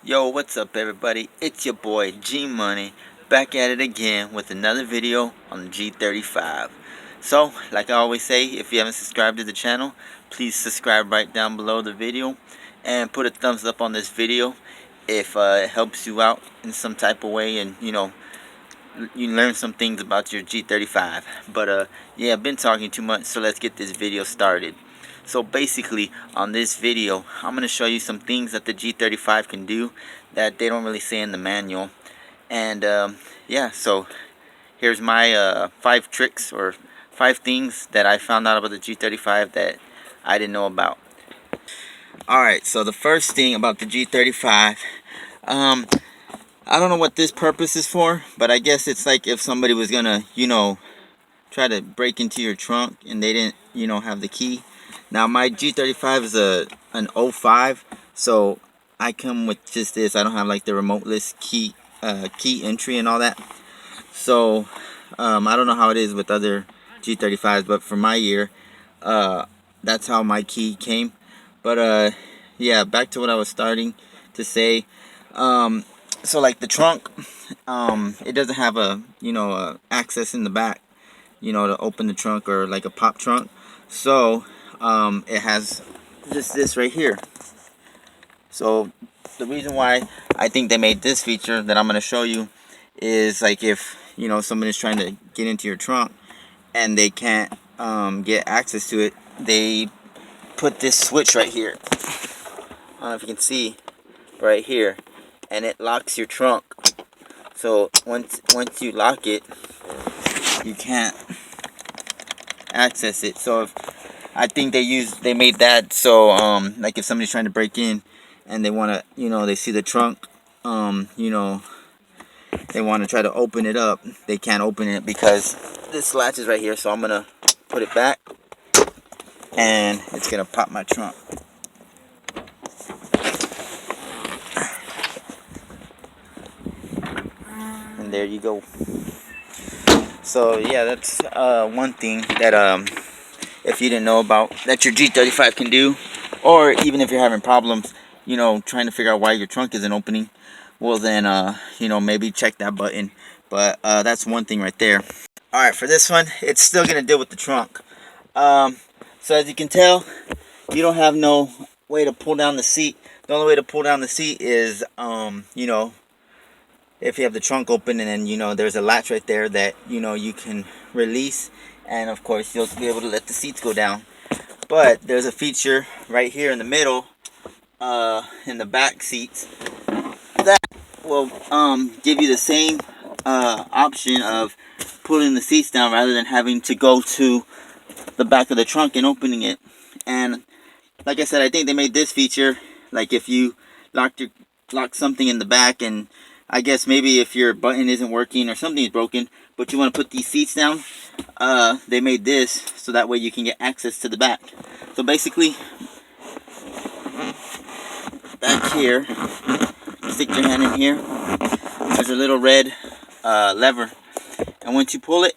Yo, what's up everybody? It's your boy G Money back at it again with another video on the G35. So, like I always say, if you haven't subscribed to the channel, please subscribe right down below the video and put a thumbs up on this video if it helps you out in some type of way and you learn some things about your G35. But yeah, I've been talking too much, so let's get this video started. So basically, on this video, I'm going to show you some things that the G35 can do that they don't really say in the manual. And yeah, so here's my 5 tricks or 5 things that I found out about the G35 that I didn't know about. Alright, so the first thing about the G35, I don't know what this purpose is for, but I guess it's like if somebody was gonna, try to break into your trunk and they didn't, have the key. Now my G35 is an 05, so I come with just this. I don't have like the remoteless key entry and all that. So I don't know how it is with other G35s, but for my year, that's how my key came. But yeah, back to what I was starting to say. So like the trunk, it doesn't have a access in the back, to open the trunk, or like a pop trunk. So it has just this right here. So the reason why I think they made this feature that I'm going to show you is like if somebody's trying to get into your trunk and they can't get access to it, they put this switch right here. I don't know if you can see right here, and it locks your trunk. So once you lock it, you can't access it. So I think they made that so like if somebody's trying to break in and they want to, they see the trunk, they want to try to open it up, they can't open it because this latch is right here. So I'm gonna put it back and it's gonna pop my trunk. And there you go. So yeah, that's one thing that if you didn't know about, that your G35 can do. Or even if you're having problems, trying to figure out why your trunk isn't opening, well then maybe check that button. But that's one thing right there. Alright, for this one, it's still gonna deal with the trunk. So as you can tell, you don't have no way to pull down the seat. The only way to pull down the seat is if you have the trunk open, and then there's a latch right there that you can release, and of course you'll be able to let the seats go down. But there's a feature right here in the middle, in the back seats, that will give you the same option of pulling the seats down rather than having to go to the back of the trunk and opening it. And like I said, I think they made this feature like if you lock something in the back, and I guess maybe if your button isn't working or something is broken, but you want to put these seats down, they made this so that way you can get access to the back. So basically, back here, stick your hand in here, there's a little red lever, and once you pull it,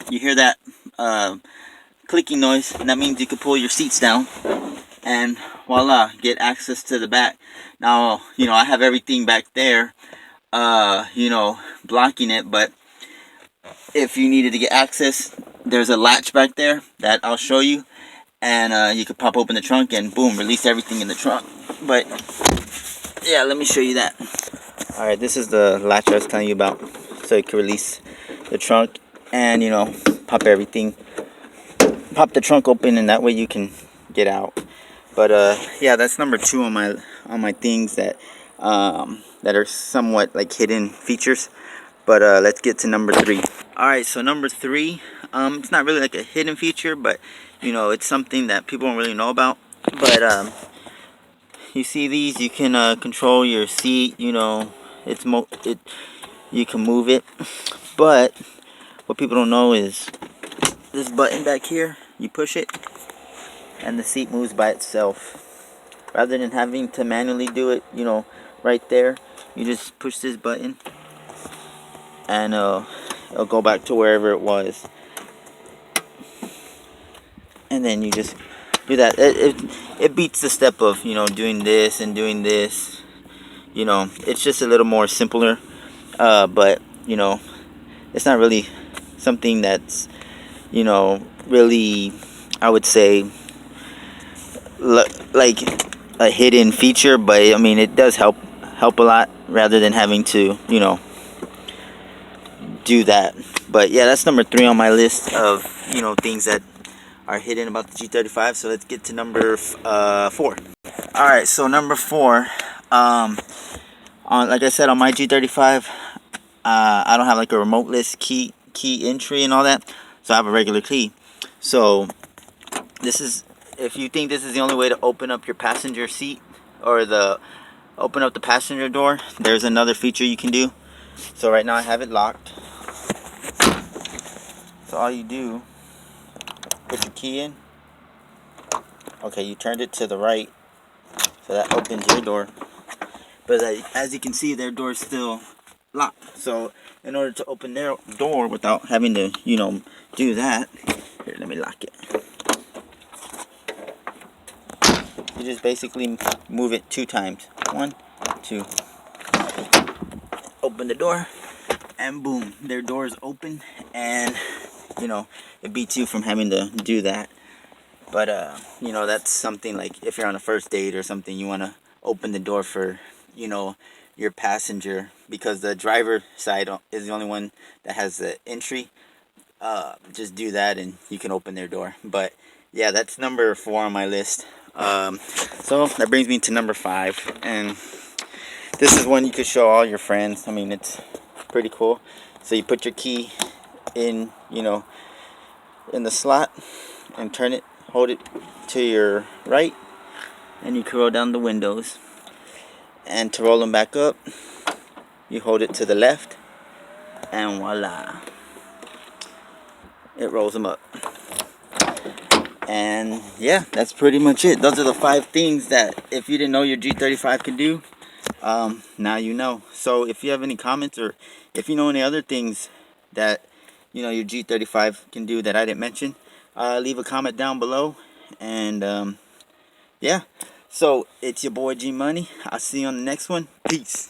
you hear that clicking noise, and that means you can pull your seats down, and voila, get access to the back. Now, I have everything back there, blocking it, but if you needed to get access, there's a latch back there that I'll show you, and you could pop open the trunk and boom, release everything in the trunk. But yeah, let me show you that. Alright, this is the latch I was telling you about, so you can release the trunk and pop the trunk open, and that way you can get out. But yeah, that's number 2 on my things that that are somewhat like hidden features. But let's get to number 3. Alright, so number 3, it's not really like a hidden feature, but it's something that people don't really know about. But you see these, you can control your seat, you can move it. But what people don't know is this button back here, you push it and the seat moves by itself. Rather than having to manually do it, right there, you just push this button and it'll go back to wherever it was. And then you just do that. It beats the step of doing this and doing this. You know, it's just a little more simpler, but you know, it's not really something that's, you know, really, I would say, like a hidden feature. But I mean, it does help a lot rather than having to, you know, do that. But yeah, that's number 3 on my list of, you know, things that are hidden about the G35. So let's get to number 4. All right, so number 4, on, like I said, on my G35, I don't have like a remoteless key entry and all that, so I have a regular key. So this is, if you think this is the only way to open up your passenger seat or open up the passenger door, there's another feature you can do. So right now I have it locked. So all you do, put your key in. Okay, you turned it to the right, so that opens your door. But as you can see, their door is still locked. So in order to open their door without having to, you know, do that, here, let me lock it. You just basically move it 2 times. 1, 2. Open the door, and boom, their door is open, and you know, it beats you from having to do that. But you know, that's something like if you're on a first date or something, you want to open the door for, you know, your passenger, because the driver side is the only one that has the entry. Just do that and you can open their door. But yeah, that's number 4 on my list. So that brings me to number 5, and this is one you could show all your friends. I mean, it's pretty cool. So you put your key in, you know, in the slot, and turn it, hold it to your right, and you can roll down the windows. And to roll them back up, you hold it to the left, and voila, it rolls them up. And yeah, that's pretty much it. Those are the 5 things that if you didn't know your G35 can do, now you know. So if you have any comments, or if you know any other things that, you know, your G35 can do that I didn't mention, leave a comment down below. And yeah, so it's your boy G Money. I'll see you on the next one. Peace.